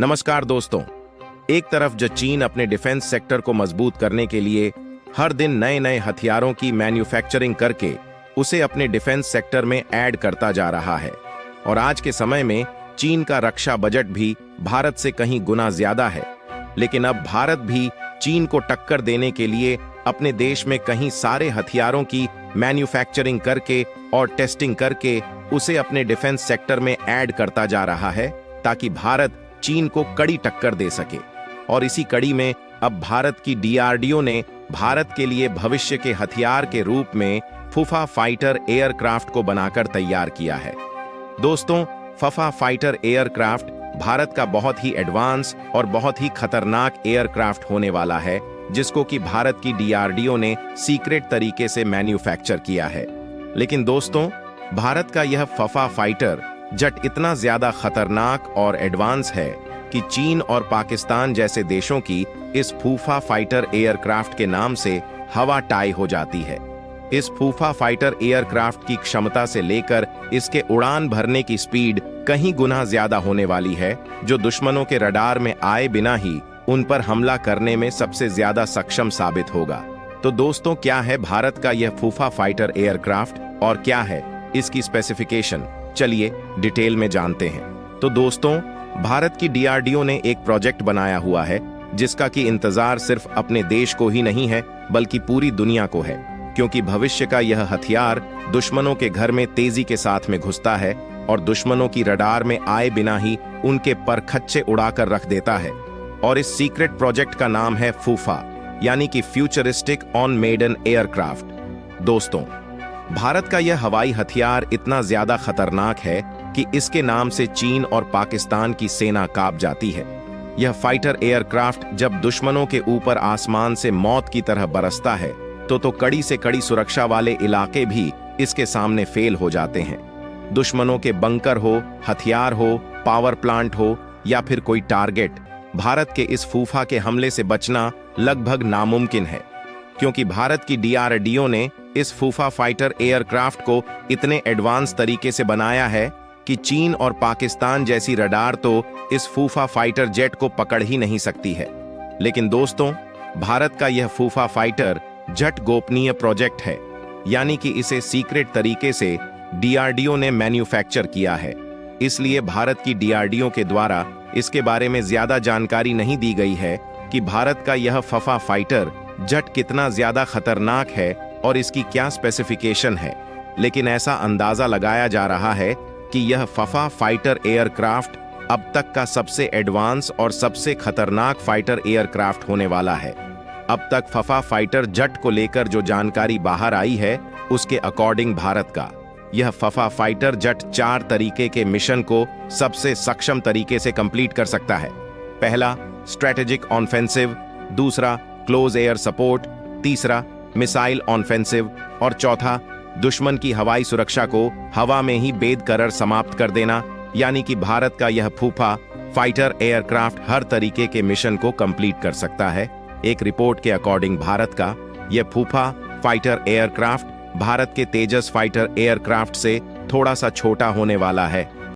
नमस्कार दोस्तों। एक तरफ जो चीन अपने डिफेंस सेक्टर को मजबूत करने के लिए हर दिन नए नए हथियारों की मैन्युफैक्चरिंग करके उसे अपने डिफेंस सेक्टर में ऐड करता जा रहा है, और आज के समय में चीन का रक्षा बजट भी भारत से कहीं गुना ज्यादा है। लेकिन अब भारत भी चीन को टक्कर देने के लिए अपने देश में कहीं सारे हथियारों की मैन्युफैक्चरिंग करके और टेस्टिंग करके उसे अपने डिफेंस सेक्टर में ऐड करता जा रहा है, ताकि भारत चीन को कड़ी टक्कर दे सके। और इसी कड़ी में अब भारत की डीआरडीओ ने भारत के लिए भविष्य के हथियार के रूप में फूफा फाइटर एयरक्राफ्ट को बनाकर तैयार किया है। दोस्तों, फफा फाइटर एयरक्राफ्ट भारत का बहुत ही एडवांस और बहुत ही खतरनाक एयरक्राफ्ट होने वाला है, जिसको कि भारत की डीआरडीओ ने सीक्रेट तरीके से मैन्युफैक्चर किया है। लेकिन दोस्तों, भारत का यह फफा फाइटर जेट इतना ज्यादा खतरनाक और एडवांस है कि चीन और पाकिस्तान जैसे देशों की इस फूफा फाइटर एयरक्राफ्ट के नाम से हवा टाई हो जाती है। इस फूफा फाइटर एयरक्राफ्ट की क्षमता से लेकर इसके उड़ान भरने की स्पीड कहीं गुना ज्यादा होने वाली है, जो दुश्मनों के रडार में आए बिना ही उन पर हमला करने में सबसे ज्यादा सक्षम साबित होगा। तो दोस्तों, क्या है भारत का यह फूफा फाइटर एयरक्राफ्ट और क्या है इसकी स्पेसिफिकेशन, चलिए डिटेल में जानते हैं। तो दोस्तों, भारत की डीआरडीओ ने एक प्रोजेक्ट बनाया हुआ है, जिसका कि इंतजार सिर्फ अपने देश को ही नहीं है बल्कि पूरी दुनिया को है, क्योंकि भविष्य का यह हथियार दुश्मनों के घर में तेजी के साथ में घुसता है और दुश्मनों की रडार में आए बिना ही उनके परखच्चे उड़ाकर रख देता है। और इस सीक्रेट प्रोजेक्ट का नाम है फूफा, यानी कि फ्यूचरिस्टिक ऑन मेडन एयरक्राफ्ट। दोस्तों, भारत का यह हवाई हथियार इतना ज्यादा खतरनाक है कि इसके नाम से चीन और पाकिस्तान की सेना कांप जाती है। यह फाइटर एयरक्राफ्ट जब दुश्मनों के ऊपर आसमान से मौत की तरह बरसता है तो कड़ी से कड़ी सुरक्षा वाले इलाके भी इसके सामने फेल हो जाते हैं। दुश्मनों के बंकर हो, हथियार हो, पावर प्लांट हो या फिर कोई टारगेट, भारत के इस फूफा के हमले से बचना लगभग नामुमकिन है, क्योंकि भारत की डीआरडीओ ने इस फूफा फाइटर एयरक्राफ्ट को इतने एडवांस तरीके से बनाया है कि चीन और पाकिस्तान जैसी रडार तो इस फूफा फाइटर जेट को पकड़ ही नहीं सकती है। लेकिन दोस्तों, भारत का यह फूफा फाइटर जेट गोपनीय प्रोजेक्ट है, यानी कि इसे सीक्रेट तरीके से डीआरडीओ ने मैन्युफैक्चर किया है। इसलिए भारत की डीआरडीओ के द्वारा इसके बारे में ज्यादा जानकारी नहीं दी गई है कि भारत का यह फफा फाइटर जेट कितना ज्यादा खतरनाक है और इसकी क्या स्पेसिफिकेशन है। लेकिन ऐसा अंदाजा लगाया जा रहा है कि यह फफा फाइटर एयरक्राफ्ट अब तक का सबसे एडवांस और सबसे खतरनाक फाइटर एयरक्राफ्ट होने वाला है। अब तक फफा फाइटर जेट को लेकर जो जानकारी बाहर आई है, उसके अकॉर्डिंग भारत का यह फफा फाइटर जेट 4 तरीके के मिशन को सबसे सक्षम तरीके से कंप्लीट कर सकता है। पहला, स्ट्रेटेजिक ऑफेंसिव, दूसरा क्लोज एयर सपोर्ट, तीसरा मिसाइल ऑफेंसिव और चौथा दुश्मन की हवाई सुरक्षा को हवा में ही बेद कर समाप्त कर देना। यानी कि भारत का यह फूफा फाइटर एयरक्राफ्ट हर तरीके के मिशन को कंप्लीट कर सकता है। एक रिपोर्ट के अकॉर्डिंग भारत का यह फूफा फाइटर एयरक्राफ्ट भारत के तेजस फाइटर एयरक्राफ्ट से थोड़ा सा छोटा होने वाला है।